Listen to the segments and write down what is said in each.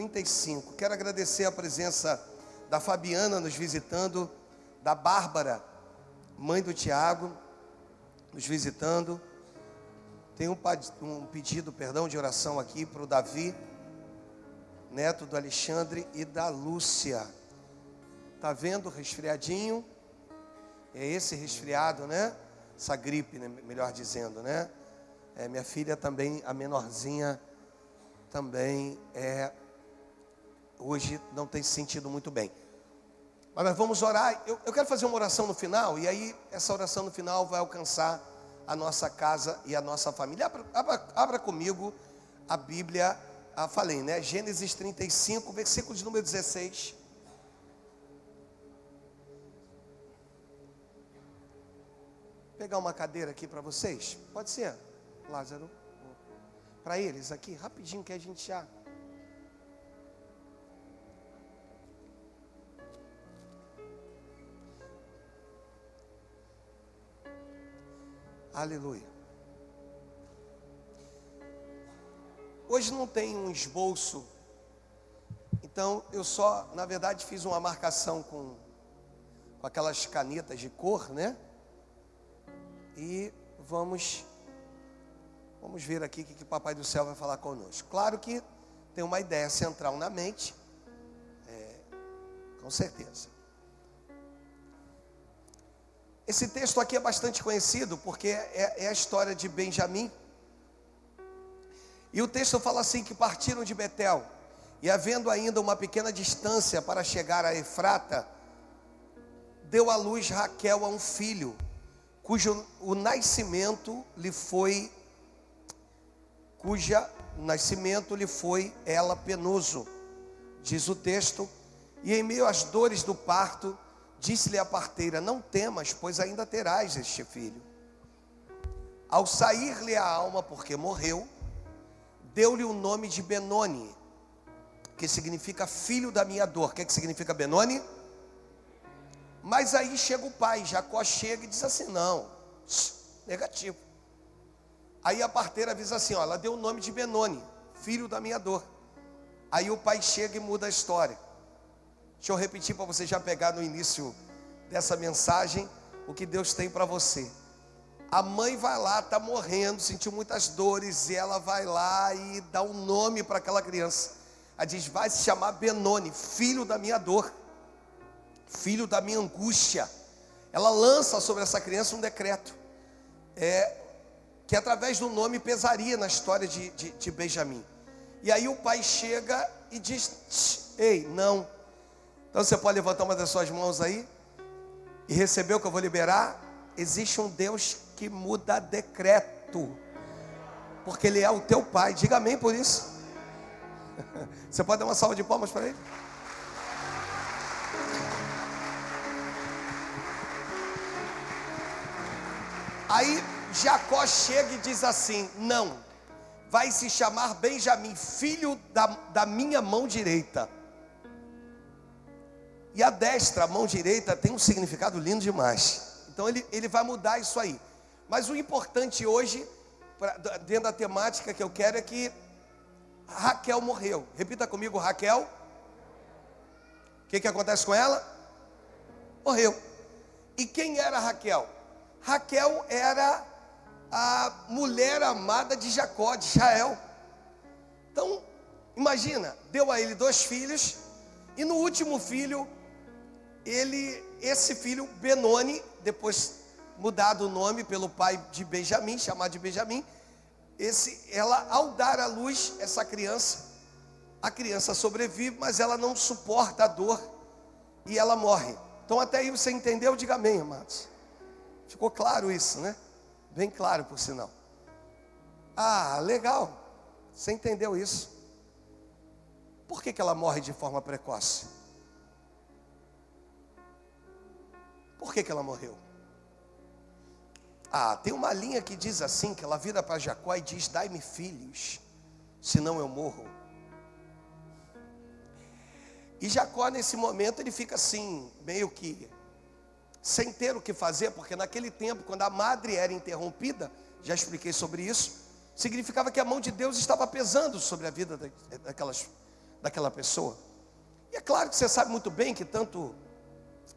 35. Quero agradecer a presença da Fabiana nos visitando, da Bárbara, mãe do Tiago, nos visitando. Tem um pedido, de oração aqui para o Davi, neto do Alexandre e da Lúcia. Tá vendo, resfriadinho? É esse resfriado, né? Essa gripe, né? Melhor dizendo, né? Minha filha também, a menorzinha, também hoje não tem se sentido muito bem. Mas nós vamos orar. Eu quero fazer uma oração no final, e aí essa oração no final vai alcançar a nossa casa e a nossa família. Abra comigo a Bíblia, falei, né? Gênesis 35, versículo de número 16. Pegar uma cadeira aqui para vocês, pode ser, Lázaro? Para eles aqui, rapidinho, que a gente já... Aleluia. Hoje não tem um esboço, então eu só, na verdade, fiz uma marcação com aquelas canetas de cor, né? E vamos ver aqui o que o Papai do Céu vai falar conosco. Claro que tem uma ideia central na mente, com certeza. Esse texto aqui é bastante conhecido, porque é a história de Benjamim. E o texto fala assim, que partiram de Betel, e havendo ainda uma pequena distância para chegar a Efrata, deu à luz Raquel a um filho, cujo nascimento lhe foi ela penoso, diz o texto. E em meio às dores do parto, disse-lhe a parteira: não temas, pois ainda terás este filho. Ao sair-lhe a alma, porque morreu, deu-lhe o nome de Benoni, que significa filho da minha dor. O que significa Benoni? Mas aí chega o pai, Jacó chega e diz assim: não, negativo. Aí a parteira avisa assim, ela deu o nome de Benoni, filho da minha dor. Aí o pai chega e muda a história. Deixa eu repetir para você já pegar no início dessa mensagem o que Deus tem para você. A mãe vai lá, está morrendo, sentiu muitas dores, e ela vai lá e dá um nome para aquela criança. Ela diz: vai se chamar Benoni, filho da minha dor, filho da minha angústia. Ela lança sobre essa criança um decreto, que através do nome pesaria na história de Benjamim. E aí o pai chega e diz: ei, não. Então você pode levantar uma das suas mãos aí e receber o que eu vou liberar. Existe um Deus que muda decreto, porque Ele é o teu pai. Diga amém por isso. Você pode dar uma salva de palmas para Ele? Aí Jacó chega e diz assim: não, vai se chamar Benjamim, filho da minha mão direita. E a destra, a mão direita, tem um significado lindo demais. Então ele vai mudar isso aí. Mas o importante hoje, dentro da temática que eu quero, é que Raquel morreu. Repita comigo: Raquel. O que acontece com ela? Morreu. E quem era Raquel? Raquel era a mulher amada de Jacó, de Israel. Então, imagina, deu a ele 2 filhos, e no último filho, esse filho Benoni, depois mudado o nome pelo pai de Benjamim, chamado de Benjamim, ela, ao dar à luz essa criança, a criança sobrevive, mas ela não suporta a dor e ela morre. Então até aí você entendeu? Diga amém, amados. Ficou claro isso, né? Bem claro, por sinal. Ah, legal. Você entendeu isso? Por que ela morre de forma precoce? Por que ela morreu? Ah, tem uma linha que diz assim, que ela vira para Jacó e diz: dai-me filhos, senão eu morro. E Jacó, nesse momento, ele fica assim, meio que sem ter o que fazer, porque naquele tempo, quando a madre era interrompida, já expliquei sobre isso, significava que a mão de Deus estava pesando sobre a vida daquela pessoa. E é claro que você sabe muito bem que tanto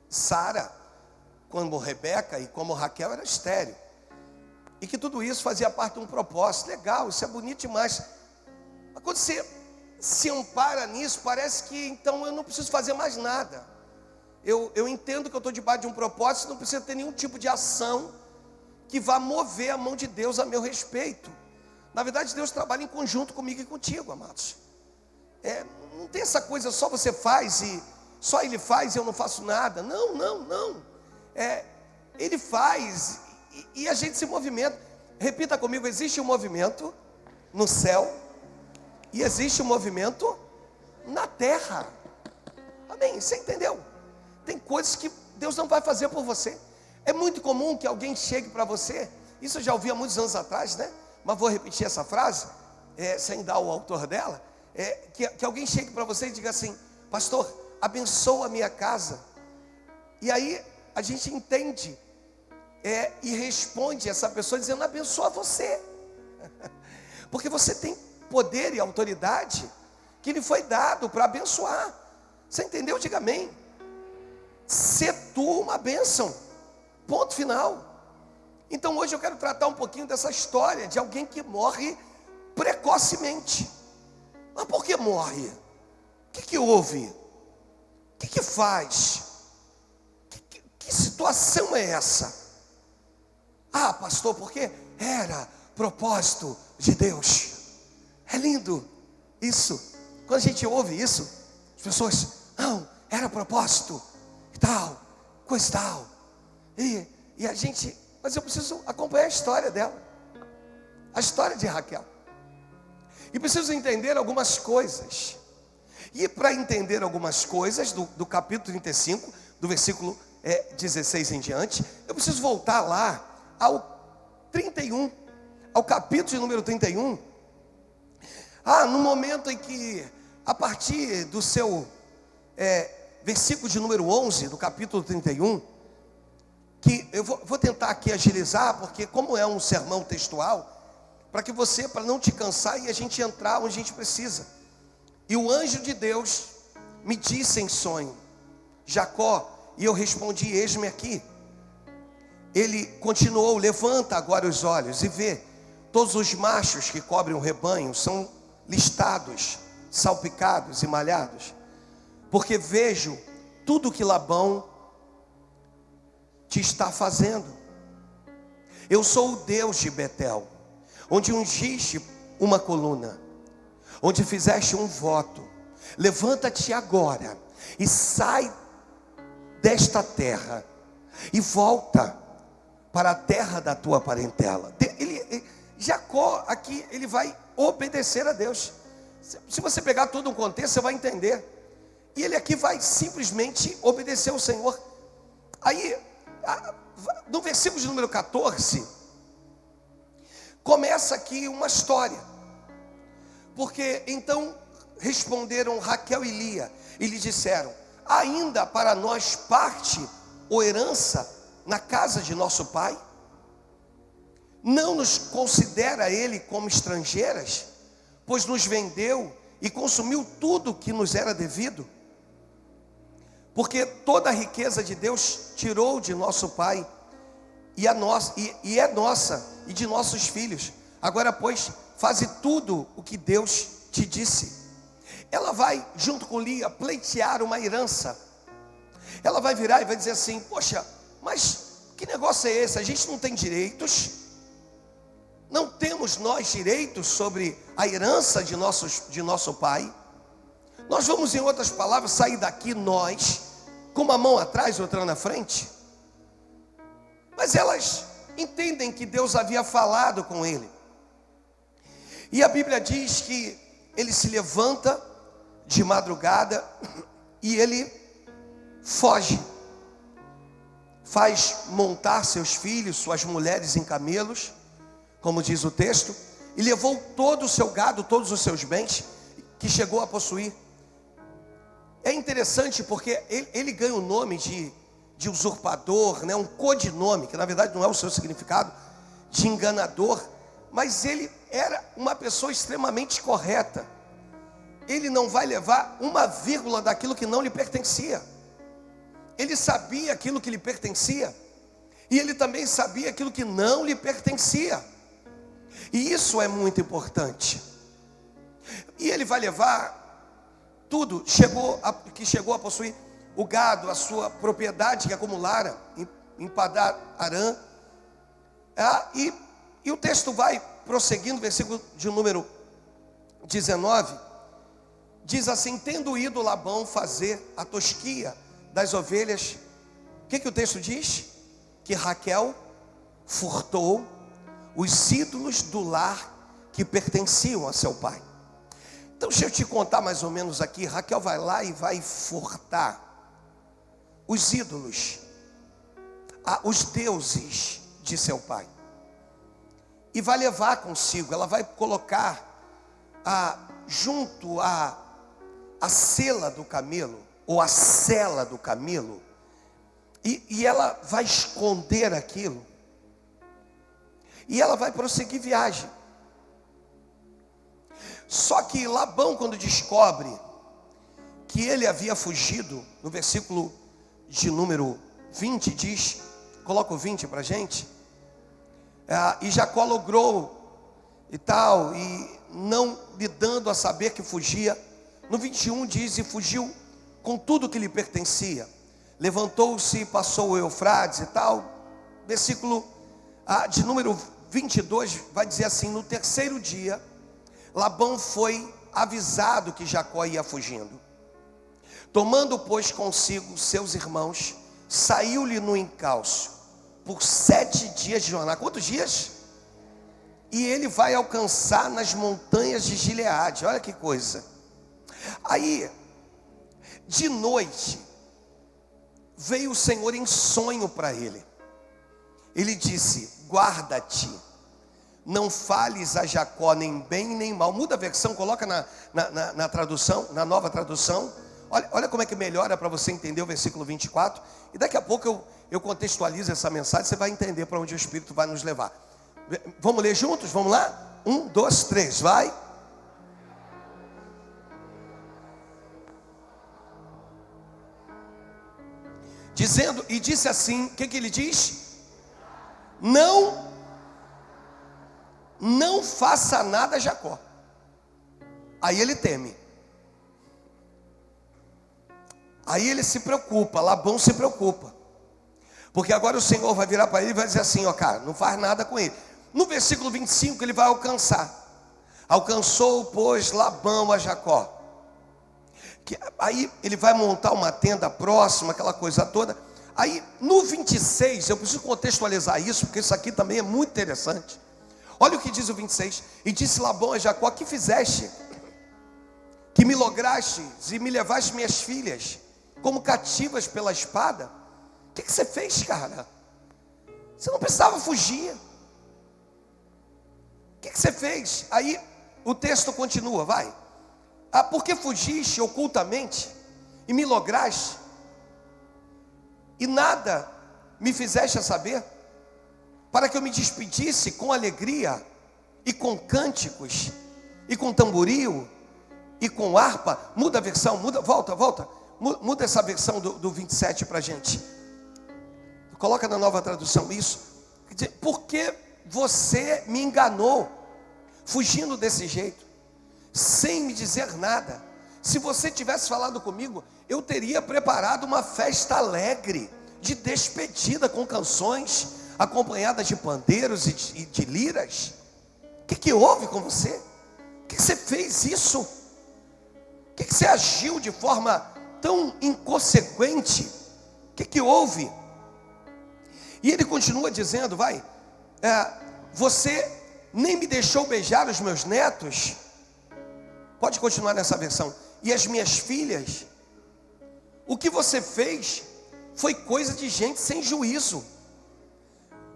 Sara, como Rebeca e como Raquel era estéril. E que tudo isso fazia parte de um propósito. Legal, isso é bonito demais. Mas quando você se ampara nisso, parece que então eu não preciso fazer mais nada. Eu entendo que eu estou debaixo de um propósito, não precisa ter nenhum tipo de ação que vá mover a mão de Deus a meu respeito. Na verdade, Deus trabalha em conjunto comigo e contigo, amados. Não tem essa coisa, só você faz e só Ele faz e eu não faço nada. Não. Ele faz e a gente se movimenta. Repita comigo, existe um movimento no céu e existe um movimento na terra. Amém? Você entendeu? Tem coisas que Deus não vai fazer por você. É muito comum que alguém chegue para você, isso eu já ouvi há muitos anos atrás, né? Mas vou repetir essa frase, sem dar o autor dela, que alguém chegue para você e diga assim: pastor, abençoa a minha casa. E aí a gente entende e responde essa pessoa dizendo: abençoa você. Porque você tem poder e autoridade que lhe foi dado para abençoar. Você entendeu? Diga amém. Ser tu uma bênção. Ponto final. Então hoje eu quero tratar um pouquinho dessa história de alguém que morre precocemente. Mas por que morre? O que houve? O que faz? Que situação é essa? Ah, pastor, porque era propósito de Deus. É lindo isso. Quando a gente ouve isso, as pessoas: não, era propósito e tal, coisa e tal. E a gente, mas eu preciso acompanhar a história dela, a história de Raquel. E preciso entender algumas coisas. E para entender algumas coisas do capítulo 35, do versículo 16 em diante, eu preciso voltar lá ao 31, ao capítulo de número 31. No momento em que, a partir do seu versículo de número 11, do capítulo 31, que eu vou tentar aqui agilizar, porque como é um sermão textual, para não te cansar e a gente entrar onde a gente precisa. E o anjo de Deus me disse em sonho: Jacó, e eu respondi: eis-me aqui. Ele continuou: levanta agora os olhos e vê, todos os machos que cobrem o rebanho são listados, salpicados e malhados, porque vejo tudo que Labão te está fazendo. Eu sou o Deus de Betel, onde ungiste uma coluna, onde fizeste um voto. Levanta-te agora e sai desta terra e volta para a terra da tua parentela. Jacó aqui, ele vai obedecer a Deus. Se você pegar todo um contexto, você vai entender. E ele aqui vai simplesmente obedecer ao Senhor. Aí, no versículo de número 14, começa aqui uma história. Porque então responderam Raquel e Lia e lhe disseram: ainda para nós parte ou herança na casa de nosso pai? Não nos considera ele como estrangeiras, pois nos vendeu e consumiu tudo que nos era devido? Porque toda a riqueza de Deus tirou de nosso pai e é nossa e de nossos filhos. Agora, pois, faze tudo o que Deus te disse. Ela vai, junto com Lia, pleitear uma herança. Ela vai virar e vai dizer assim: poxa, mas que negócio é esse? A gente não tem direitos? Não temos nós direitos sobre a herança de nosso pai? Nós vamos, em outras palavras, sair daqui nós, com uma mão atrás e outra na frente? Mas elas entendem que Deus havia falado com ele. E a Bíblia diz que ele se levanta de madrugada e ele foge. Faz montar seus filhos, suas mulheres em camelos, como diz o texto, e levou todo o seu gado, todos os seus bens, que chegou a possuir. É interessante porque ele ganha o nome de usurpador, né? Um codinome, que na verdade não é o seu significado, de enganador, mas ele era uma pessoa extremamente correta. ele não vai levar uma vírgula daquilo que não lhe pertencia. Ele sabia aquilo que lhe pertencia, e ele também sabia aquilo que não lhe pertencia. E isso é muito importante. E ele vai levar tudo, que chegou a possuir o gado, a sua propriedade que acumulara em Padã Arã. E o texto vai prosseguindo, versículo de número 19, diz assim: tendo ido Labão fazer a tosquia das ovelhas, o que o texto diz? Que Raquel furtou os ídolos do lar que pertenciam a seu pai. Então deixa eu te contar mais ou menos aqui. Raquel vai lá e vai furtar os ídolos, os deuses de seu pai, e vai levar consigo. Ela vai colocar junto a sela do camelo, ou a sela do camelo, e ela vai esconder aquilo, e ela vai prosseguir viagem. Só que Labão, quando descobre que ele havia fugido, no versículo de número 20 diz, coloca o 20 para a gente, e Jacó logrou e tal, e não lhe dando a saber que fugia. No 21 diz: e fugiu com tudo que lhe pertencia, levantou-se e passou o Eufrates e tal. Versículo de número 22 vai dizer assim: no terceiro dia Labão foi avisado que Jacó ia fugindo. Tomando, pois, consigo seus irmãos, saiu-lhe no encalço por 7 dias de jornada. Quantos dias? E ele vai alcançar nas montanhas de Gileade. Olha que coisa. Aí, de noite, veio o Senhor em sonho para ele. Ele disse: guarda-te, não fales a Jacó nem bem nem mal. Muda a versão, coloca na tradução, na nova tradução. Olha como é que melhora para você entender o versículo 24. E daqui a pouco eu contextualizo essa mensagem. Você vai entender para onde o Espírito vai nos levar. Vamos ler juntos? Vamos lá? 1, 2, 3, vai. Dizendo, e disse assim: o que ele diz? Não faça nada a Jacó. Aí ele teme. Aí ele se preocupa, Labão se preocupa. Porque agora o Senhor vai virar para ele e vai dizer assim: ó, cara, não faz nada com ele. No versículo 25 ele vai alcançar. Alcançou, pois, Labão a Jacó. Aí ele vai montar uma tenda próxima, aquela coisa toda. Aí no 26, eu preciso contextualizar isso, porque isso aqui também é muito interessante. Olha o que diz o 26. E disse Labão a Jacó: que fizeste? Que me lograstes e me levaste minhas filhas como cativas pela espada? O que você fez, cara? Você não precisava fugir. O que você fez? Aí o texto continua, vai. Porque fugiste ocultamente e me lograste, e nada me fizeste a saber, para que eu me despedisse com alegria, e com cânticos, e com tamboril, e com harpa. Muda a versão, volta. Muda essa versão do 27 para a gente. Coloca na nova tradução isso. Porque você me enganou, fugindo desse jeito, sem me dizer nada. Se você tivesse falado comigo, eu teria preparado uma festa alegre, de despedida, com canções, acompanhadas de pandeiros e de liras. O que houve com você? Por que você fez isso? Por que você agiu de forma tão inconsequente? O que houve? E ele continua dizendo, vai, você nem me deixou beijar os meus netos. Pode continuar nessa versão. E as minhas filhas. O que você fez foi coisa de gente sem juízo.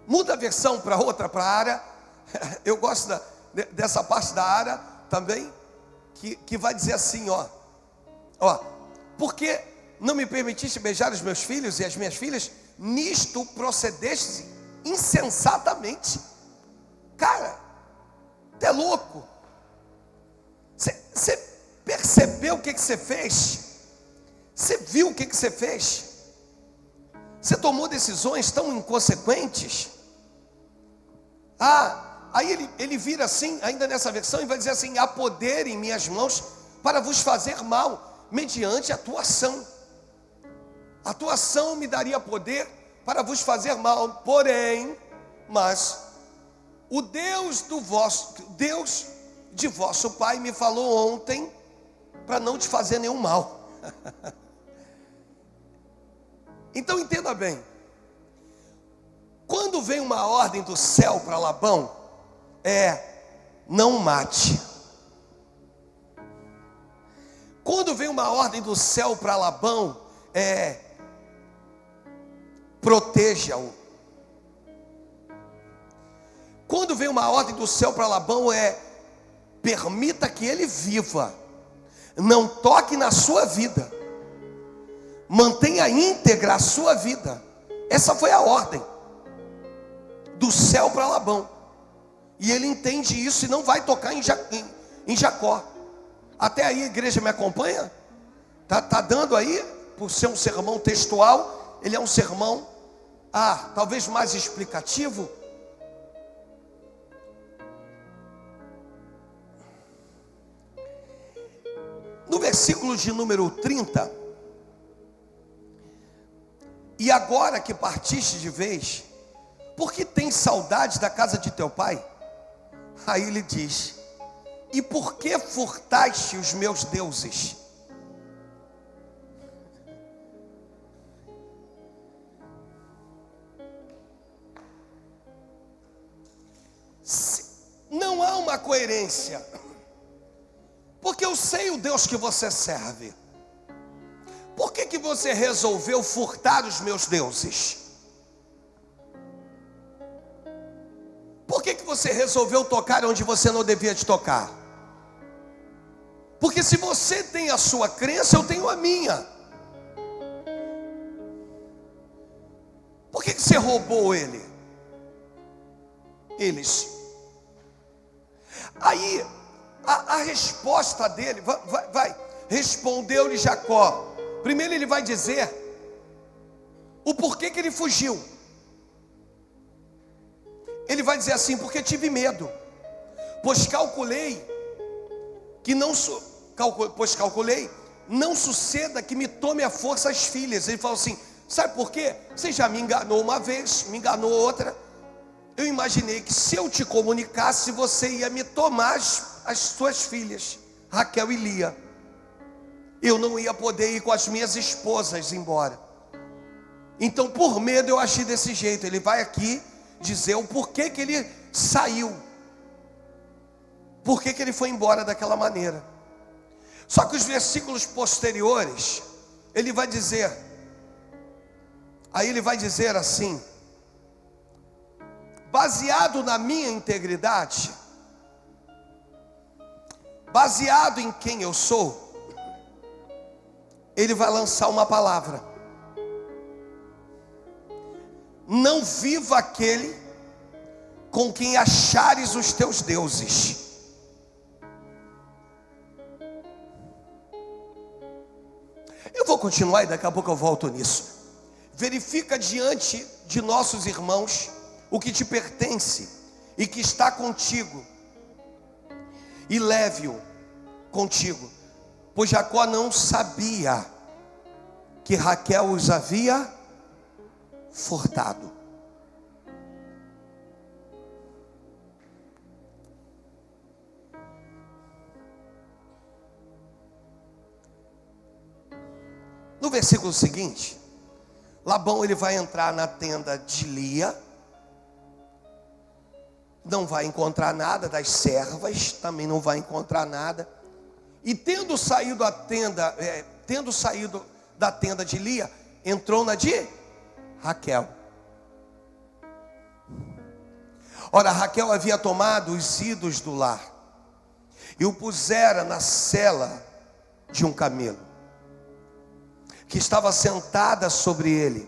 Muda a versão para outra, para a Ara. Eu gosto dessa parte da Ara também, que vai dizer assim, ó, porque não me permitiste beijar os meus filhos e as minhas filhas, nisto procedeste insensatamente. Cara, tu é louco. Você percebeu que você fez? Você viu o que você fez? Você tomou decisões tão inconsequentes? Aí ele vira assim, ainda nessa versão, e vai dizer assim: há poder em minhas mãos para vos fazer mal, mediante a tua ação. A tua ação me daria poder para vos fazer mal, porém, mas o Deus de vosso pai me falou ontem para não te fazer nenhum mal. Então entenda bem, quando vem uma ordem do céu para Labão, não mate. Quando vem uma ordem do céu para Labão, proteja-o. Quando vem uma ordem do céu para Labão, permita que ele viva, não toque na sua vida, mantenha íntegra a sua vida. Essa foi a ordem do céu para Labão, e ele entende isso e não vai tocar em Jacó. Até aí a igreja me acompanha? Tá dando aí, por ser um sermão textual, ele é um sermão, talvez mais explicativo. No versículo de número 30, e agora que partiste de vez, por que tens saudade da casa de teu pai? Aí ele diz: e por que furtaste os meus deuses? Não há uma coerência, porque eu sei o Deus que você serve. Por que você resolveu furtar os meus deuses? Por que você resolveu tocar onde você não devia de tocar? Porque se você tem a sua crença, eu tenho a minha. Por que você roubou eles? Aí a resposta dele vai respondeu-lhe Jacó. Primeiro ele vai dizer o porquê que ele fugiu. Ele vai dizer assim: porque tive medo, pois calculei não suceda que me tome a força as filhas. Ele falou assim: sabe por quê? Você já me enganou uma vez, me enganou outra. Eu imaginei que se eu te comunicasse, você ia me tomar as suas filhas, Raquel e Lia. Eu não ia poder ir com as minhas esposas embora. Então, por medo, eu agi desse jeito. Ele vai aqui dizer o porquê que ele saiu, porquê que ele foi embora daquela maneira. Só que os versículos posteriores, ele vai dizer assim: baseado na minha integridade, baseado em quem eu sou, ele vai lançar uma palavra: não viva aquele com quem achares os teus deuses. Eu vou continuar e daqui a pouco eu volto nisso. Verifica diante de nossos irmãos o que te pertence e que está contigo, e leve-o contigo, pois Jacó não sabia que Raquel os havia furtado. No versículo seguinte, Labão ele vai entrar na tenda de Lia, não vai encontrar nada das servas, também não vai encontrar nada. E tendo saído da tenda de Lia, entrou na de Raquel. Ora, Raquel havia tomado os ídolos do lar e o pusera na sela de um camelo, que estava sentada sobre ele.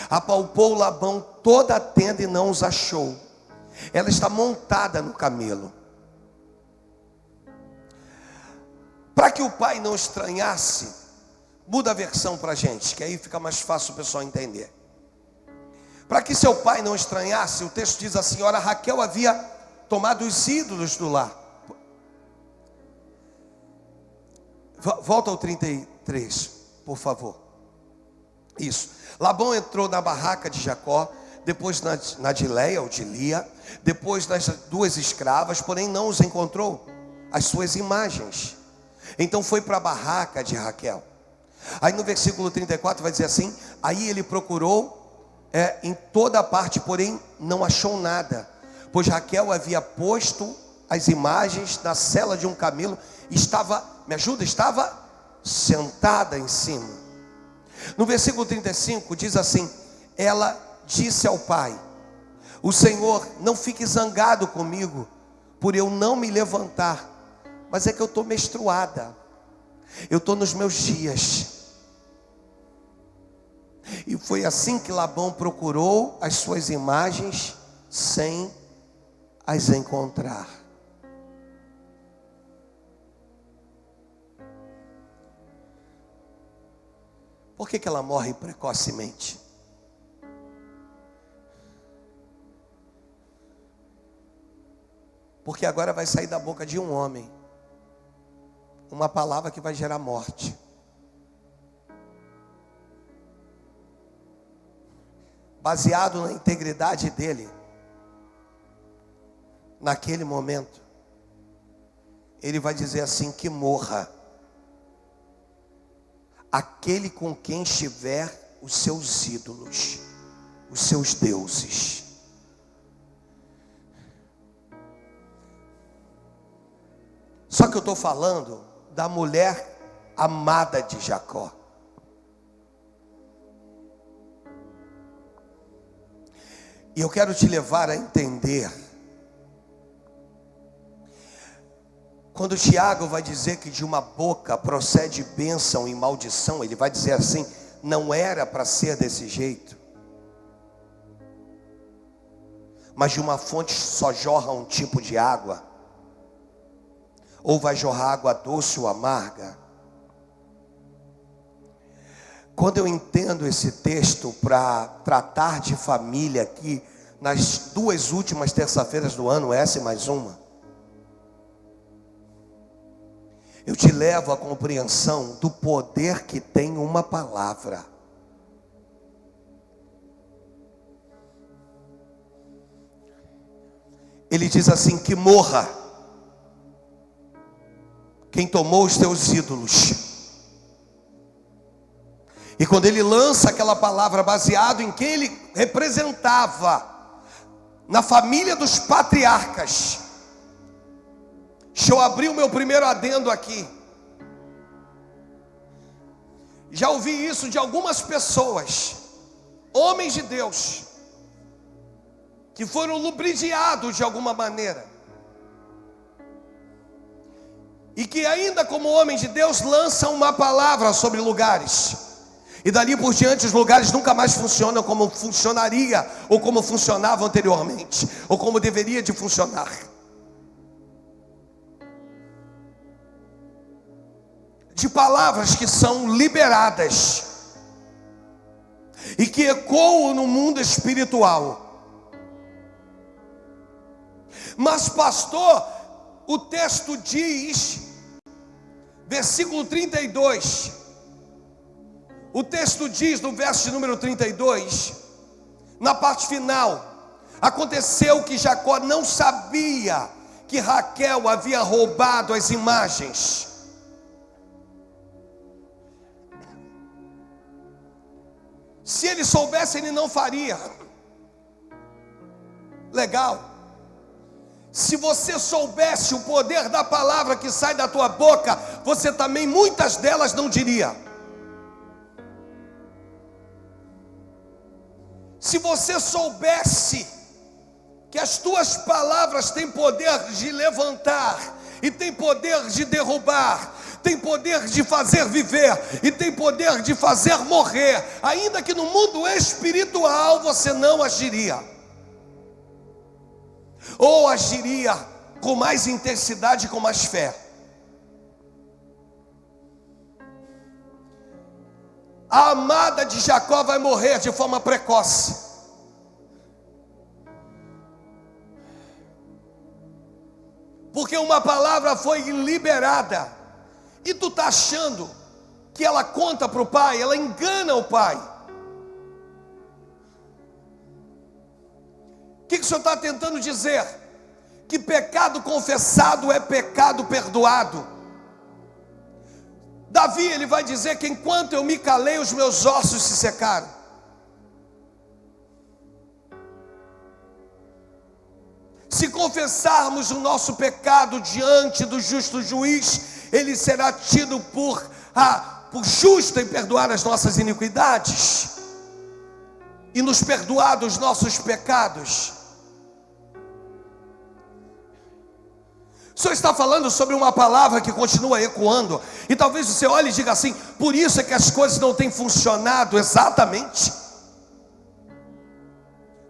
Apalpou Labão toda a tenda e não os achou. Ela está montada no camelo. Para que o pai não estranhasse, muda a versão para a gente, que aí fica mais fácil o pessoal entender. Para que seu pai não estranhasse, o texto diz assim: ora, Raquel havia tomado os ídolos do lar. Volta ao 33, por favor. Isso. Labão entrou na barraca de Jacó, depois na de Leia ou de Lia, depois nas duas escravas, porém não os encontrou, as suas imagens. Então foi para a barraca de Raquel. Aí no versículo 34 vai dizer assim: aí ele procurou em toda parte, porém não achou nada, pois Raquel havia posto as imagens na sela de um camelo, estava, me ajuda, estava sentada em cima. No versículo 35 diz assim: ela disse ao pai: o Senhor, não fique zangado comigo por eu não me levantar, mas é que eu estou menstruada, eu estou nos meus dias. E foi assim que Labão procurou as suas imagens sem as encontrar. Por que ela morre precocemente? Porque agora vai sair da boca de um homem uma palavra que vai gerar morte. Baseado na integridade dele, naquele momento, ele vai dizer assim: que morra aquele com quem estiver os seus ídolos, os seus deuses. Só que eu estou falando da mulher amada de Jacó. E eu quero te levar a entender. Quando Tiago vai dizer que de uma boca procede bênção e maldição, ele vai dizer assim: não era para ser desse jeito, mas de uma fonte só jorra um tipo de água, ou vai jorrar água doce ou amarga. Quando eu entendo esse texto para tratar de família aqui, nas duas últimas terça-feiras do ano, essa e mais uma, eu te levo à compreensão do poder que tem uma palavra. Ele diz assim: que morra quem tomou os teus ídolos. E quando ele lança aquela palavra baseado em quem ele representava, na família dos patriarcas. Deixa eu abrir o meu primeiro adendo aqui. Já ouvi isso de algumas pessoas, homens de Deus, que foram lubridiados de alguma maneira, e que ainda como homem de Deus lançam uma palavra sobre lugares, e dali por diante os lugares nunca mais funcionam como funcionaria, ou como funcionava anteriormente, ou como deveria de funcionar. De palavras que são liberadas e que ecoam no mundo espiritual. Mas pastor, o texto diz, versículo 32, o texto diz no verso de número 32, na parte final: aconteceu que Jacó não sabia que Raquel havia roubado as imagens. Se ele soubesse, ele não faria. Legal. Se você soubesse o poder da palavra que sai da tua boca, você também muitas delas não diria. Se você soubesse que as tuas palavras têm poder de levantar, e têm poder de derrubar, tem poder de fazer viver, e tem poder de fazer morrer, ainda que no mundo espiritual você não agiria, ou agiria com mais intensidade, com mais fé. a amada de Jacó vai morrer de forma precoce. Porque uma palavra foi liberada. E tu está achando que ela conta para o pai, ela engana o pai. O que o Senhor está tentando dizer? Que pecado confessado é pecado perdoado. Davi, ele vai dizer que enquanto eu me calei, os meus ossos se secaram. Se confessarmos o nosso pecado diante do justo juiz, ele será tido por justo em perdoar as nossas iniquidades e nos perdoar dos nossos pecados. O Senhor está falando sobre uma palavra que continua ecoando, e talvez você olhe e diga assim: por isso é que as coisas não têm funcionado. Exatamente,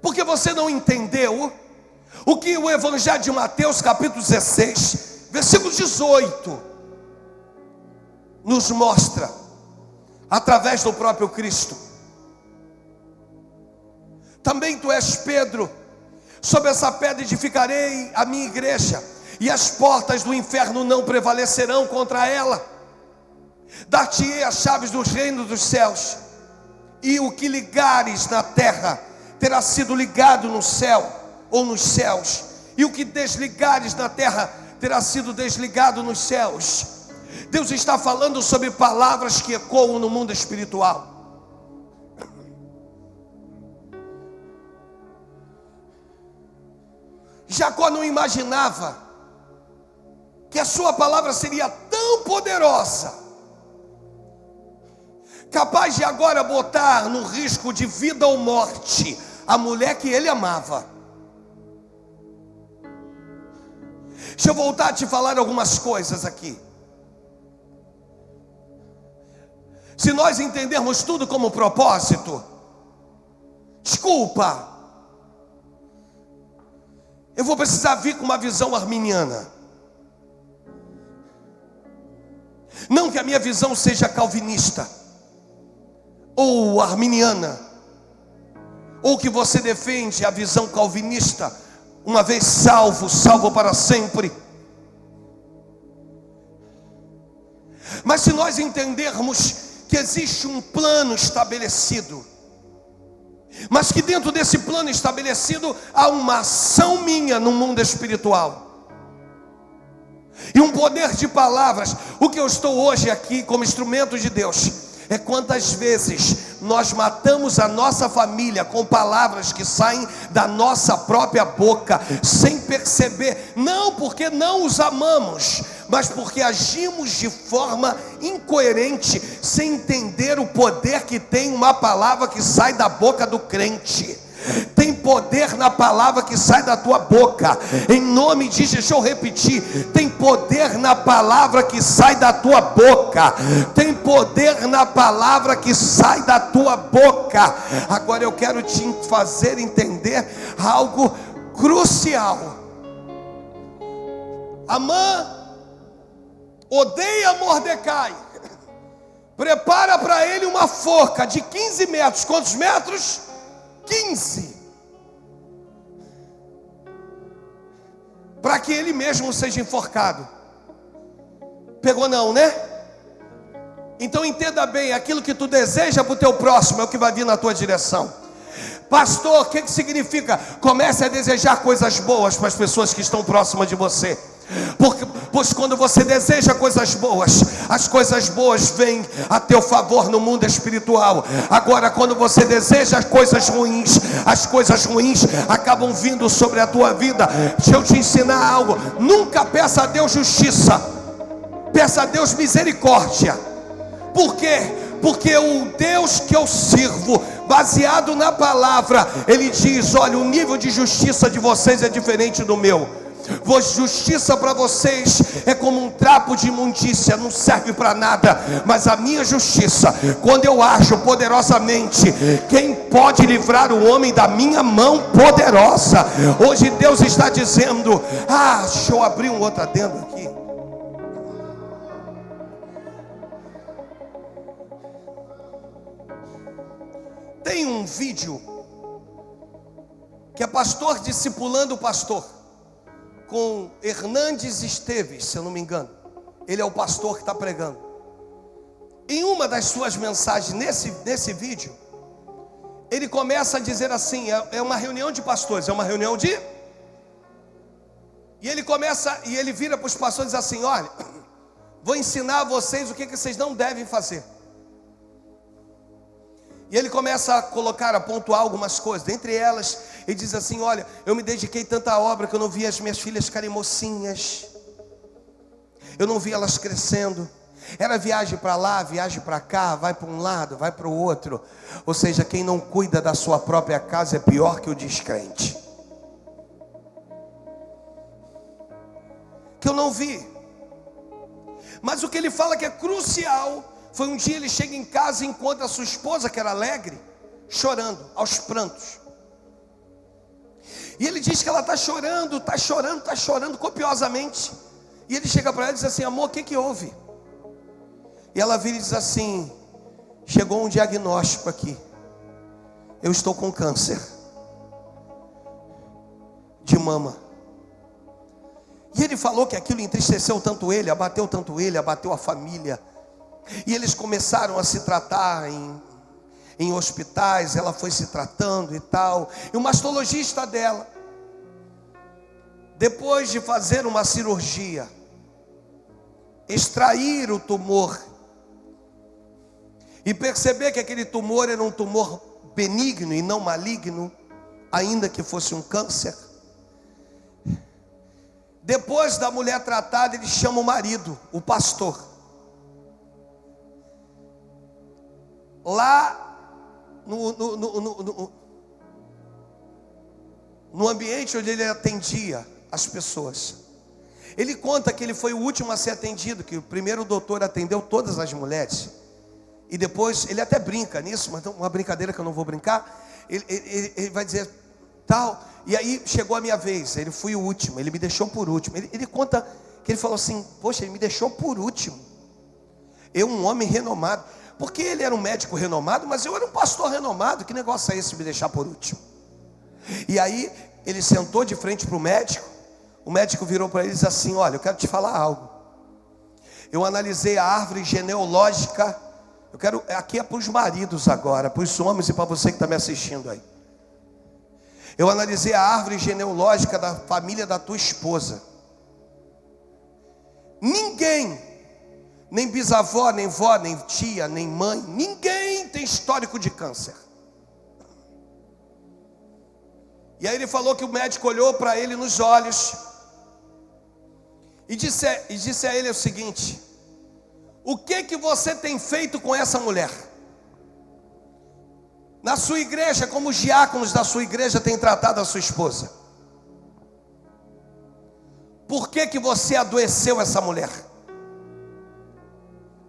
porque você não entendeu o que o Evangelho de Mateus capítulo 16 versículo 18 nos mostra, através do próprio Cristo. Também tu és Pedro, sobre essa pedra edificarei a minha igreja, e as portas do inferno não prevalecerão contra ela. Dar-te-ei as chaves dos reinos dos céus, e o que ligares na terra terá sido ligado no céu ou nos céus, e o que desligares na terra terá sido desligado nos céus. Deus está falando sobre palavras que ecoam no mundo espiritual. Jacó não imaginava que a sua palavra seria tão poderosa, capaz de agora botar no risco de vida ou morte a mulher que ele amava. Deixa eu voltar a te falar algumas coisas aqui. Se nós entendermos tudo como propósito, desculpa, eu vou precisar vir com uma visão arminiana. Não que a minha visão seja calvinista ou arminiana, ou que você defende a visão calvinista, uma vez salvo, salvo para sempre. Mas se nós entendermos que existe um plano estabelecido, mas que dentro desse plano estabelecido há uma ação minha no mundo espiritual, e um poder de palavras. O que eu estou hoje aqui como instrumento de Deus é quantas vezes nós matamos a nossa família com palavras que saem da nossa própria boca, sem perceber, não porque não os amamos, mas porque agimos de forma incoerente, sem entender o poder que tem uma palavra que sai da boca do crente. Tem poder na palavra que sai da tua boca. Em nome de Jesus, deixa eu repetir: tem poder na palavra que sai da tua boca. Tem poder na palavra que sai da tua boca. Agora eu quero te fazer entender algo crucial. Amã odeia Mordecai, prepara para ele uma forca de 15 metros. Quantos metros? 15. Para que ele mesmo seja enforcado. Pegou não, né? Então entenda bem: aquilo que tu deseja para o teu próximo é o que vai vir na tua direção. Pastor, o que significa? Comece a desejar coisas boas para as pessoas que estão próximas de você. Pois quando você deseja coisas boas, as coisas boas vêm a teu favor no mundo espiritual. Agora, quando você deseja coisas ruins, as coisas ruins acabam vindo sobre a tua vida. Deixa eu te ensinar algo: nunca peça a Deus justiça, peça a Deus misericórdia. Por quê? Porque o Deus que eu sirvo, baseado na palavra, Ele diz: olha, o nível de justiça de vocês é diferente do meu. Justiça para vocês é como um trapo de imundícia, não serve para nada. Mas a minha justiça, quando eu ajo poderosamente, quem pode livrar o homem da minha mão poderosa? Hoje Deus está dizendo: deixa eu abrir um outro adendo aqui. um vídeo que é pastor discipulando o pastor, com Hernandes Esteves, se eu não me engano. Ele é o pastor que está pregando. Em uma das suas mensagens, nesse vídeo, ele começa a dizer assim, é uma reunião de pastores, é uma reunião de... E ele começa, e ele vira para os pastores e diz assim, olha, vou ensinar a vocês o que vocês não devem fazer. E ele começa a colocar, a pontuar algumas coisas. Dentre elas, ele diz assim, olha, eu me dediquei tanta à obra que eu não vi as minhas filhas ficarem mocinhas. Eu não vi elas crescendo. Era viagem para lá, viagem para cá, vai para um lado, vai para o outro. Ou seja, quem não cuida da sua própria casa é pior que o descrente. Que eu não vi. Mas o que ele fala que é crucial foi um dia ele chega em casa e encontra a sua esposa, que era alegre, chorando, aos prantos. E ele diz que ela está chorando copiosamente. E ele chega para ela e diz assim, amor, o que houve? E ela vira e diz assim, chegou um diagnóstico aqui. Eu estou com câncer de mama. E ele falou que aquilo entristeceu tanto ele, abateu a família. E eles começaram a se tratar em hospitais, ela foi se tratando e tal. E o mastologista dela, depois de fazer uma cirurgia, extrair o tumor e perceber que aquele tumor era um tumor benigno e não maligno, ainda que fosse um câncer. Depois da mulher tratada, ele chama o marido, o pastor. Lá no ambiente onde ele atendia as pessoas, ele conta que ele foi o último a ser atendido, que o primeiro doutor atendeu todas as mulheres. E depois, ele até brinca nisso, mas uma brincadeira que eu não vou brincar. Ele vai dizer tal, e aí chegou a minha vez, ele foi o último, ele me deixou por último. Ele conta que ele falou assim, poxa, ele me deixou por último. Eu, um homem renomado, porque ele era um médico renomado, mas eu era um pastor renomado. Que negócio é esse de me deixar por último? E aí ele sentou de frente para o médico virou para ele e disse assim, olha, eu quero te falar algo. Eu analisei a árvore genealógica. Aqui é para os maridos agora, para os homens e para você que está me assistindo aí. Eu analisei a árvore genealógica da família da tua esposa. Ninguém, nem bisavó, nem vó, nem tia, nem mãe, ninguém tem histórico de câncer. E aí ele falou que o médico olhou para ele nos olhos e disse a ele o seguinte, o que você tem feito com essa mulher? Na sua igreja, como os diáconos da sua igreja têm tratado a sua esposa? Por que você adoeceu essa mulher?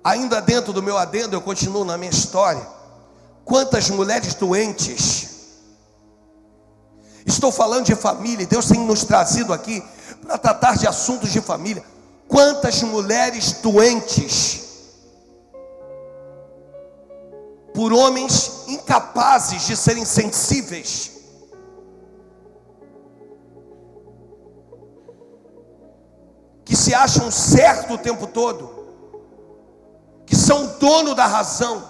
Ainda dentro do meu adendo, eu continuo na minha história. Quantas mulheres doentes. Estou falando de família, Deus tem nos trazido aqui para tratar de assuntos de família. Quantas mulheres doentes por homens incapazes de serem sensíveis, que se acham certo o tempo todo, que são dono da razão.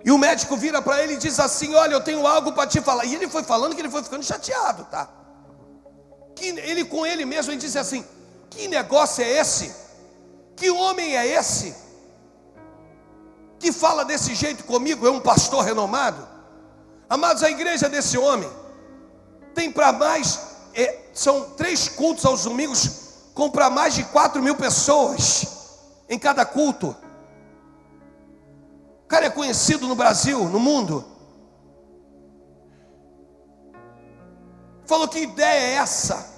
E o médico vira para ele e diz assim, olha, eu tenho algo para te falar. E ele foi falando que ele foi ficando chateado, tá? Que ele com ele mesmo, ele disse assim, que negócio é esse? Que homem é esse que fala desse jeito comigo? É um pastor renomado? Amados, a igreja desse homem tem para mais, são 3 cultos aos domingos, com para mais de 4.000 pessoas em cada culto. O cara é conhecido no Brasil, no mundo. Falou, que ideia é essa?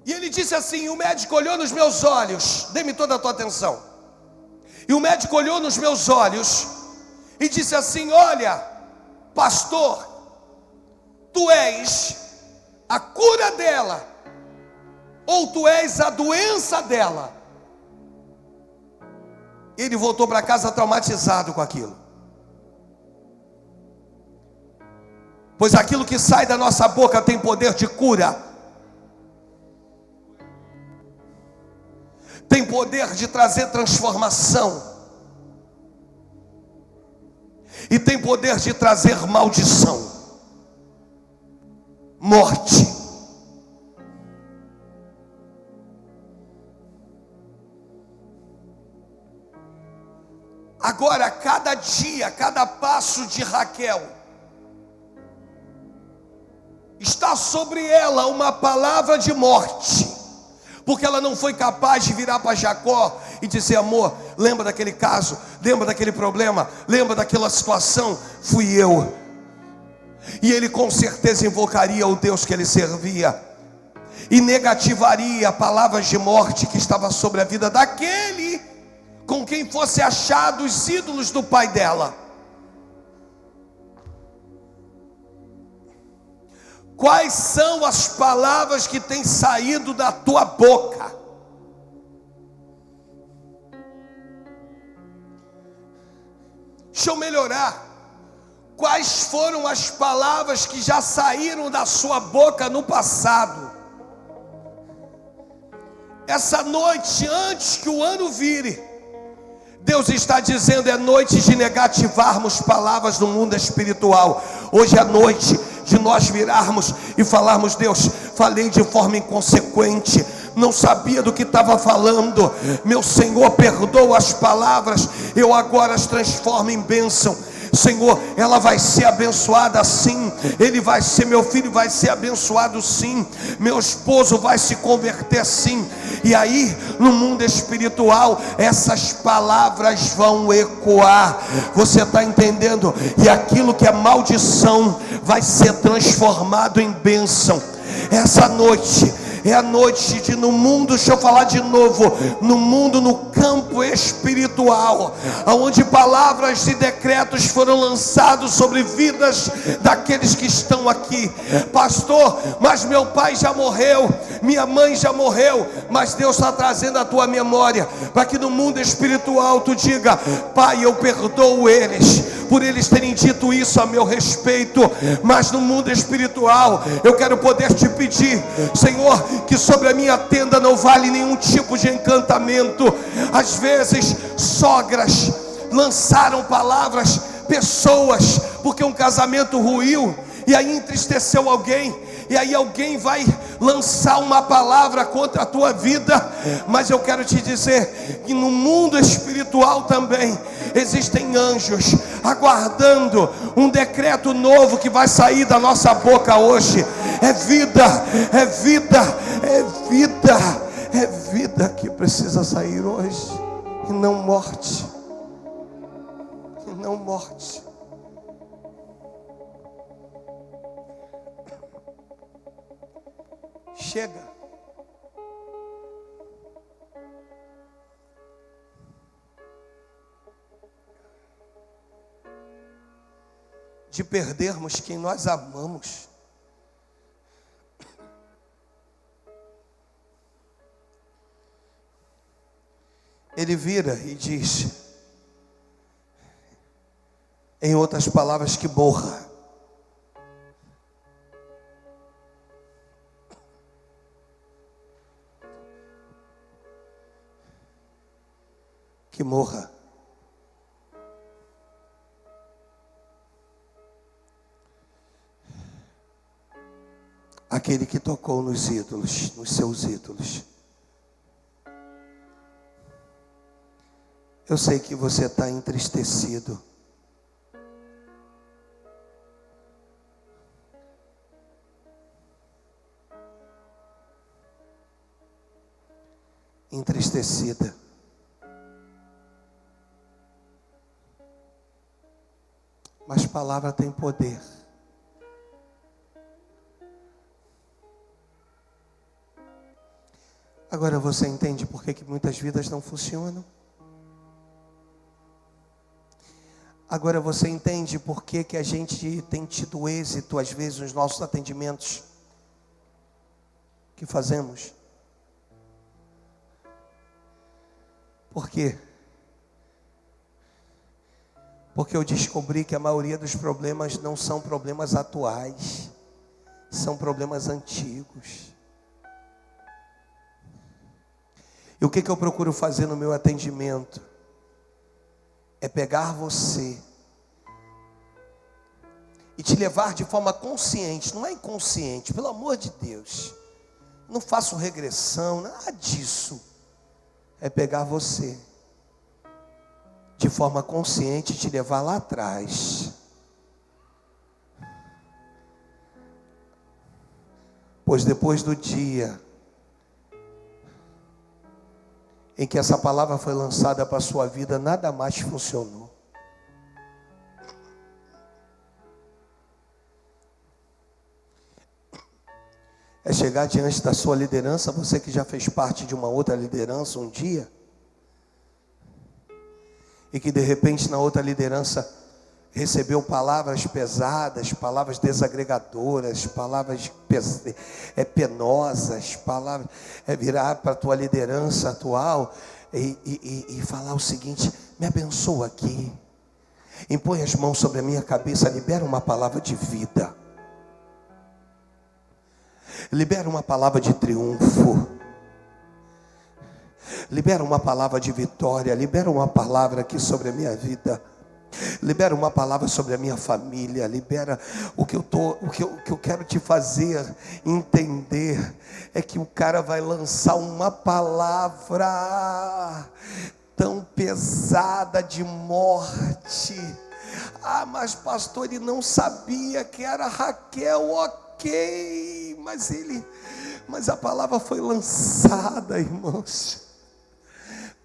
E ele disse assim, o médico olhou nos meus olhos, dê-me toda a tua atenção. E o médico olhou nos meus olhos e disse assim, olha, pastor, tu és a cura dela, ou tu és a doença dela. Ele voltou para casa traumatizado com aquilo. Pois aquilo que sai da nossa boca tem poder de cura, tem poder de trazer transformação, e tem poder de trazer maldição, morte. Agora, cada dia, cada passo de Raquel, está sobre ela uma palavra de morte, porque ela não foi capaz de virar para Jacó e dizer: amor, lembra daquele caso, lembra daquele problema, lembra daquela situação, fui eu. E ele com certeza invocaria o Deus que ele servia, e negativaria palavras de morte que estava sobre a vida daquele com quem fosse achado os ídolos do pai dela. Quais são as palavras que têm saído da tua boca? Deixa eu melhorar. Quais foram as palavras que já saíram da sua boca no passado? Essa noite, antes que o ano vire, Deus está dizendo: é noite de negativarmos palavras no mundo espiritual. Hoje é noite de nós virarmos e falarmos: Deus, falei de forma inconsequente, não sabia do que estava falando. Meu Senhor, perdoa as palavras, eu agora as transformo em bênção. Senhor, ela vai ser abençoada sim, ele vai ser, meu filho vai ser abençoado sim, meu esposo vai se converter sim. E aí, no mundo espiritual, essas palavras vão ecoar. Você está entendendo? E aquilo que é maldição vai ser transformado em bênção. Essa noite é a noite de, no mundo, deixa eu falar de novo, no mundo, no campo espiritual, onde palavras e decretos foram lançados sobre vidas daqueles que estão aqui. Pastor, mas meu pai já morreu, minha mãe já morreu, mas Deus está trazendo a tua memória, para que no mundo espiritual tu diga: Pai, eu perdoo eles, por eles terem dito isso a meu respeito. Mas no mundo espiritual, eu quero poder te pedir, Senhor, que sobre a minha tenda não vale nenhum tipo de encantamento. Às vezes, sogras lançaram palavras, pessoas, porque um casamento ruiu, e aí entristeceu alguém, e aí alguém vai lançar uma palavra contra a tua vida. Mas eu quero te dizer que no mundo espiritual também existem anjos aguardando um decreto novo que vai sair da nossa boca hoje. É vida, é vida, é vida, é vida que precisa sair hoje, e não morte, e não morte. Chega. De perdermos quem nós amamos. Ele vira e diz, em outras palavras, que morra. Que morra. Aquele que tocou nos ídolos, nos seus ídolos. Eu sei que você está entristecido. Entristecida. Mas palavra tem poder. Agora você entende por que muitas vidas não funcionam? Agora você entende por que a gente tem tido êxito, às vezes, nos nossos atendimentos que fazemos? Por quê? Porque eu descobri que a maioria dos problemas não são problemas atuais, são problemas antigos. E o que eu procuro fazer no meu atendimento? É pegar você e te levar de forma consciente, não é inconsciente, pelo amor de Deus. Não faço regressão, nada disso. É pegar você de forma consciente e te levar lá atrás. Pois depois do dia em que essa palavra foi lançada para a sua vida, nada mais funcionou. É chegar diante da sua liderança, você que já fez parte de uma outra liderança um dia, e que de repente na outra liderança recebeu palavras pesadas, palavras desagregadoras, palavras penosas, palavras, virar para a tua liderança atual e falar o seguinte: me abençoa aqui, impõe as mãos sobre a minha cabeça, libera uma palavra de vida, libera uma palavra de triunfo, libera uma palavra de vitória, libera uma palavra aqui sobre a minha vida, libera uma palavra sobre a minha família, libera o que eu quero te fazer entender é que o cara vai lançar uma palavra tão pesada de morte. Ah, mas pastor, ele não sabia que era Raquel, ok, mas a palavra foi lançada, irmãos.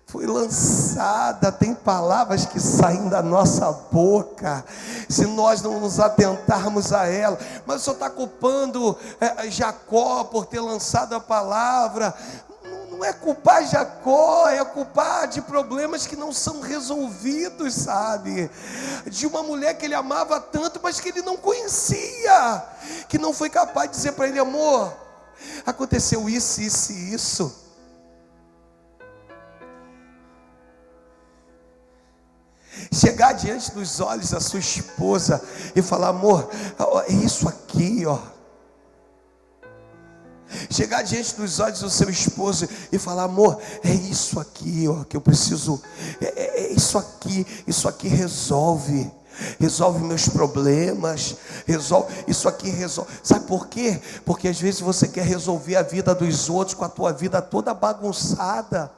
Foi lançada. Tem palavras que saem da nossa boca, se nós não nos atentarmos a ela. Mas o senhor está culpando Jacó por ter lançado a palavra. Não é culpar Jacó, é culpar de problemas que não são resolvidos, sabe? De uma mulher que ele amava tanto, mas que ele não conhecia, que não foi capaz de dizer para ele: amor, aconteceu isso, isso e isso. Chegar diante dos olhos da sua esposa e falar: amor, é isso aqui, ó. Chegar diante dos olhos do seu esposo e falar: amor, é isso aqui, ó, que eu preciso, é isso aqui resolve meus problemas, isso aqui resolve. Sabe por quê? Porque às vezes você quer resolver a vida dos outros com a tua vida toda bagunçada.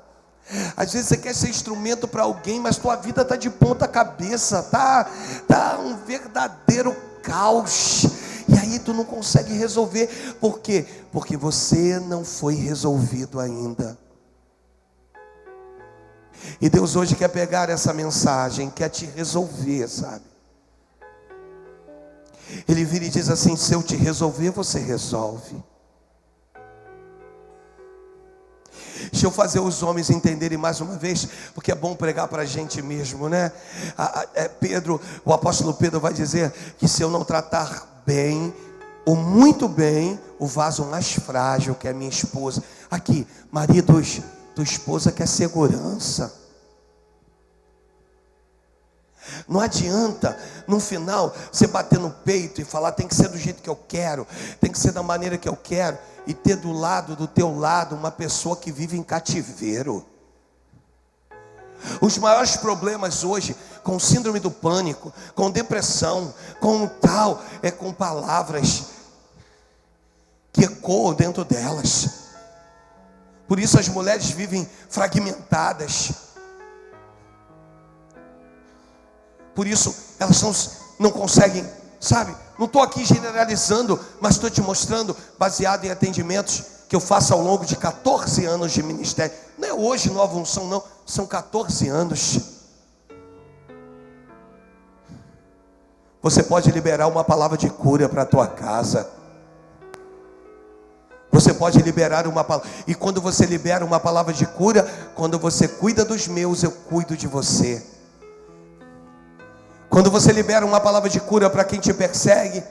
Às vezes você quer ser instrumento para alguém, mas tua vida está de ponta cabeça, tá um verdadeiro caos. E aí tu não consegue resolver. Por quê? Porque você não foi resolvido ainda. E Deus hoje quer pegar essa mensagem, quer te resolver, sabe? Ele vira e diz assim: se eu te resolver, você resolve. Deixa eu fazer os homens entenderem mais uma vez, porque é bom pregar para a gente mesmo, né? O apóstolo Pedro vai dizer que se eu não tratar bem, ou muito bem, o vaso mais frágil, que é a minha esposa. Aqui, maridos, tua esposa quer segurança. Não adianta, no final, você bater no peito e falar: tem que ser do jeito que eu quero, tem que ser da maneira que eu quero, e ter do teu lado uma pessoa que vive em cativeiro. Os maiores problemas hoje, com síndrome do pânico, com depressão, com com palavras que ecoam dentro delas. Por isso as mulheres vivem fragmentadas. Por isso elas não conseguem, sabe? Não estou aqui generalizando, mas estou te mostrando, baseado em atendimentos que eu faço ao longo de 14 anos de ministério. Não é hoje nova unção, não. São 14 anos. Você pode liberar uma palavra de cura para a tua casa. Você pode liberar uma palavra. E quando você libera uma palavra de cura, quando você cuida dos meus, eu cuido de você. Quando você libera uma palavra de cura para quem te persegue,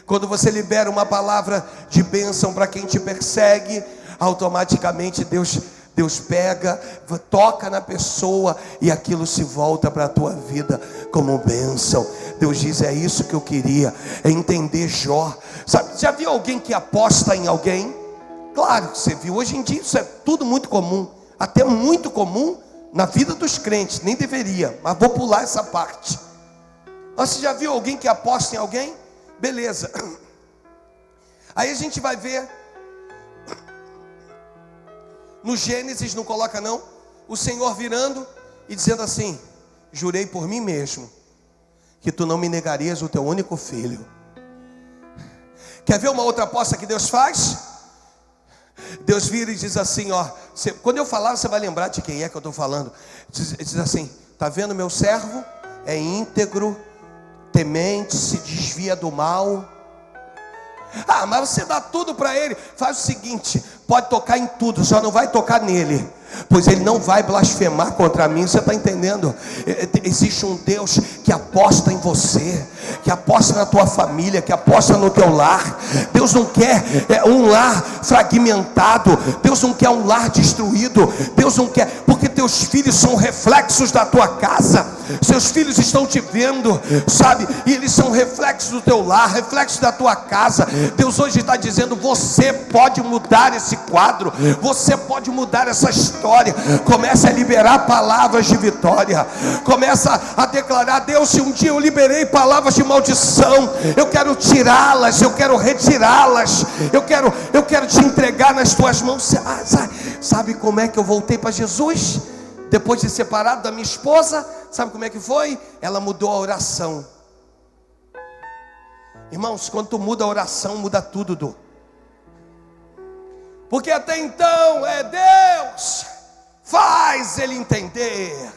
quando você libera uma palavra de bênção para quem te persegue, automaticamente Deus Deus pega, toca na pessoa e aquilo se volta para a tua vida como bênção. Deus diz: é isso que eu queria, é entender Jó. Sabe, já viu alguém que aposta em alguém? Claro que você viu. Hoje em dia isso é tudo muito comum, até muito comum na vida dos crentes. Nem deveria, mas vou pular essa parte. Mas você já viu alguém que aposta em alguém? Beleza. Aí a gente vai ver no Gênesis, não coloca não, o Senhor virando e dizendo assim: jurei por mim mesmo que tu não me negarias o teu único filho. Quer ver uma outra aposta que Deus faz? Deus vira e diz assim, ó, quando eu falar você vai lembrar de quem é que eu estou falando. Diz assim: tá vendo meu servo? É íntegro, temente, se desvia do mal. Ah, mas você dá tudo para ele. Faz o seguinte: pode tocar em tudo, só não vai tocar nele, pois ele não vai blasfemar contra mim. Você está entendendo? Existe um Deus que aposta em você, que aposta na tua família, que aposta no teu lar. Deus não quer um lar fragmentado. Deus não quer um lar destruído. Deus não quer, porque teus filhos são reflexos da tua casa. Seus filhos estão te vendo, sabe? E eles são reflexos do teu lar, reflexos da tua casa. Deus hoje está dizendo: você pode mudar esse quadro, você pode mudar essa história. Comece a liberar palavras de vitória. Começa a declarar: Deus, se um dia eu liberei palavras de maldição, eu quero tirá-las, eu quero retirá-las, eu quero te entregar nas tuas mãos. Sabe como é que eu voltei para Jesus? Depois de separado da minha esposa, sabe como é que foi? Ela mudou a oração. Irmãos, quando tu muda a oração, muda tudo. Porque até então é Deus, faz ele entender.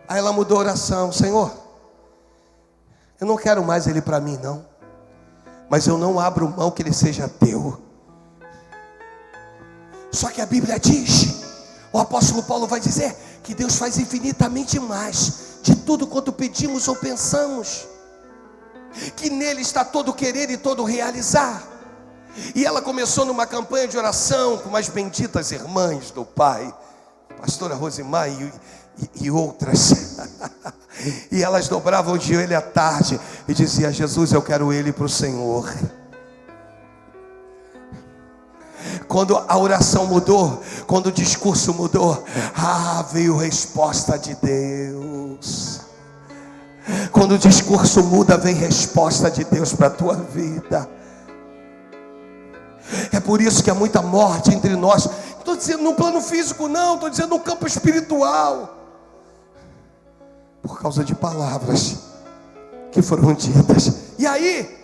Aí ela mudou a oração: Senhor, eu não quero mais ele para mim não, mas eu não abro mão que ele seja teu. Só que a Bíblia diz, o apóstolo Paulo vai dizer, que Deus faz infinitamente mais de tudo quanto pedimos ou pensamos, que nele está todo querer e todo realizar. E ela começou numa campanha de oração com umas benditas irmãs do Pai, pastora Rosimar e outras. E elas dobravam o joelho à tarde e diziam: Jesus, eu quero ele para o Senhor. Quando a oração mudou, quando o discurso mudou, veio resposta de Deus. Quando o discurso muda, vem resposta de Deus para a tua vida. É por isso que há muita morte entre nós. Não estou dizendo no plano físico não, estou dizendo no campo espiritual. Por causa de palavras que foram ditas. E aí,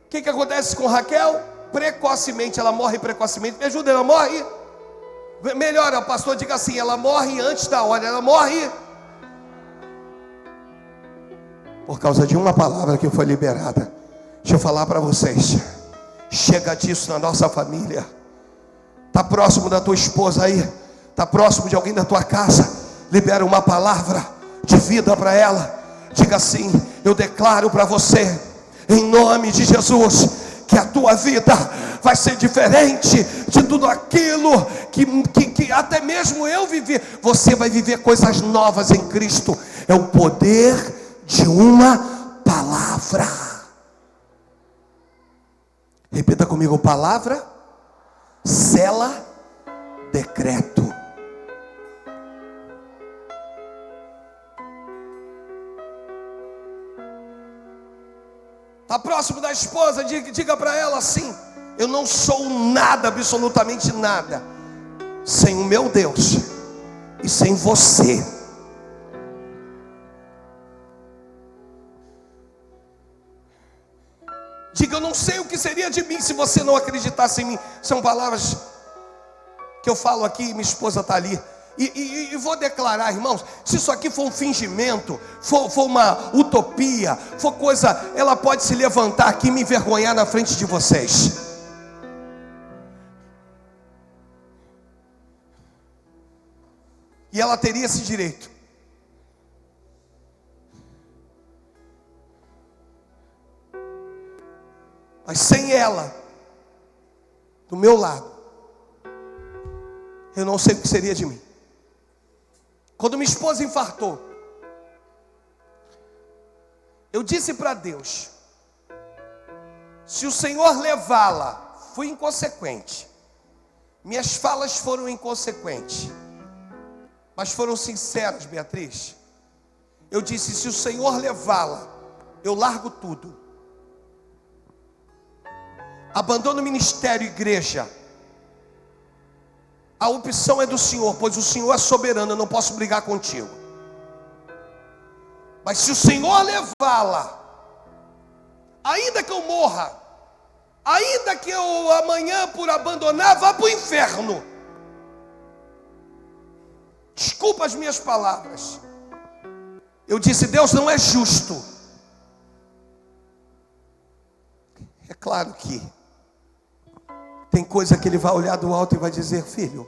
o que acontece com Raquel? Precocemente, ela morre precocemente. Me ajuda, ela morre. Melhor, o pastor diga assim: ela morre antes da hora. Ela morre por causa de uma palavra que foi liberada. Deixa eu falar para vocês. Chega disso na nossa família. Está próximo da tua esposa aí, está próximo de alguém da tua casa, libera uma palavra de vida para ela. Diga assim: eu declaro para você, em nome de Jesus, que a tua vida vai ser diferente de tudo aquilo que até mesmo eu vivi. Você vai viver coisas novas em Cristo. É o poder de uma palavra. Repita comigo: palavra, sela, decreto. Está próximo da esposa, diga para ela assim: eu não sou nada, absolutamente nada, sem o meu Deus e sem você. Diga: eu não sei o que seria de mim se você não acreditasse em mim. São palavras que eu falo aqui, minha esposa está ali. E vou declarar, irmãos, se isso aqui for um fingimento, for uma utopia, for coisa, ela pode se levantar aqui e me envergonhar na frente de vocês. E ela teria esse direito. Mas sem ela do meu lado, eu não sei o que seria de mim. Quando minha esposa infartou, eu disse para Deus: se o Senhor levá-la, fui inconsequente. Minhas falas foram inconsequentes, mas foram sinceras, Beatriz. Eu disse: se o Senhor levá-la, eu largo tudo. Abandono o ministério e igreja. A opção é do Senhor, pois o Senhor é soberano, eu não posso brigar contigo. Mas se o Senhor levá-la, ainda que eu morra, ainda que eu amanhã por abandonar vá para o inferno, desculpa as minhas palavras, eu disse: Deus não é justo. É claro que tem coisa que Ele vai olhar do alto e vai dizer: filho,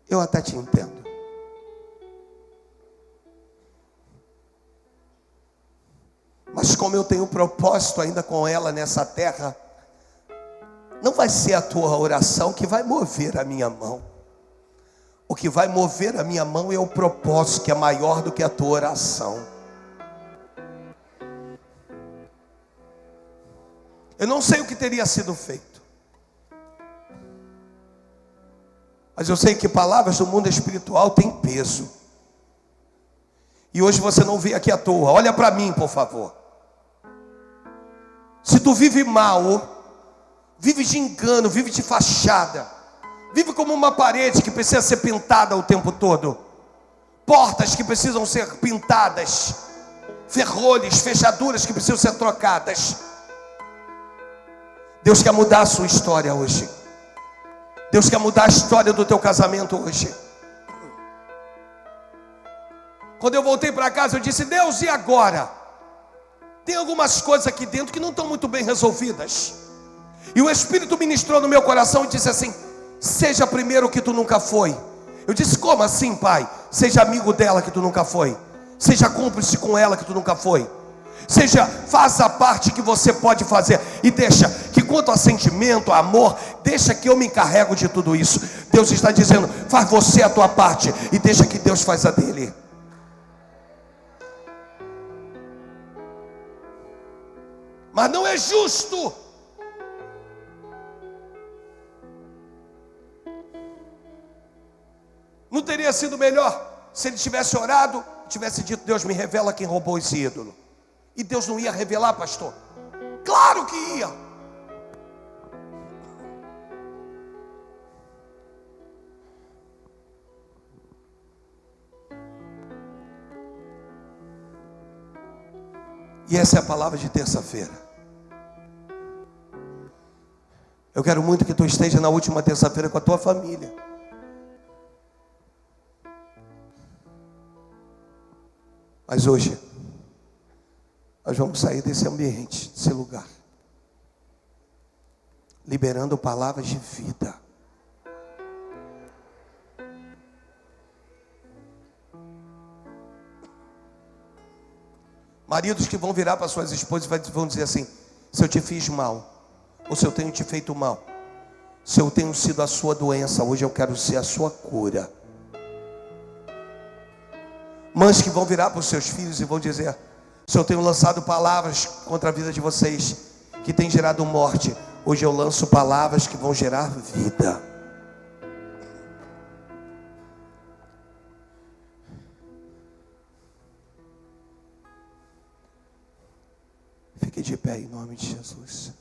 eu até te entendo. Mas como eu tenho propósito ainda com ela nessa terra, não vai ser a tua oração que vai mover a minha mão. O que vai mover a minha mão é o propósito, que é maior do que a tua oração. Eu não sei o que teria sido feito, mas eu sei que palavras do mundo espiritual têm peso. E hoje você não veio aqui à toa. Olha para mim, por favor. Se tu vive mal, vive de engano, vive de fachada, vive como uma parede que precisa ser pintada o tempo todo, portas que precisam ser pintadas, ferrolhos, fechaduras que precisam ser trocadas. Deus quer mudar a sua história hoje. Deus quer mudar a história do teu casamento hoje. Quando eu voltei para casa, eu disse: Deus, e agora? Tem algumas coisas aqui dentro que não estão muito bem resolvidas. E o Espírito ministrou no meu coração e disse assim: seja primeiro o que tu nunca foi. Eu disse: como assim, pai? Seja amigo dela que tu nunca foi. Seja cúmplice com ela que tu nunca foi. Faça a parte que você pode fazer. E deixa que quanto a sentimento, a amor, deixa que eu me encarrego de tudo isso. Deus está dizendo: faz você a tua parte e deixa que Deus faz a dele. Mas não é justo. Não teria sido melhor se ele tivesse orado, tivesse dito: Deus, me revela quem roubou esse ídolo? E Deus não ia revelar, pastor? Claro que ia. E essa é a palavra de terça-feira. Eu quero muito que tu esteja na última terça-feira com a tua família. Mas hoje nós vamos sair desse ambiente, desse lugar, liberando palavras de vida. Maridos que vão virar para suas esposas e vão dizer assim: se eu te fiz mal, ou se eu tenho te feito mal, se eu tenho sido a sua doença, hoje eu quero ser a sua cura. Mães que vão virar para os seus filhos e vão dizer: se eu tenho lançado palavras contra a vida de vocês que tem gerado morte, hoje eu lanço palavras que vão gerar vida. Fique de pé em nome de Jesus.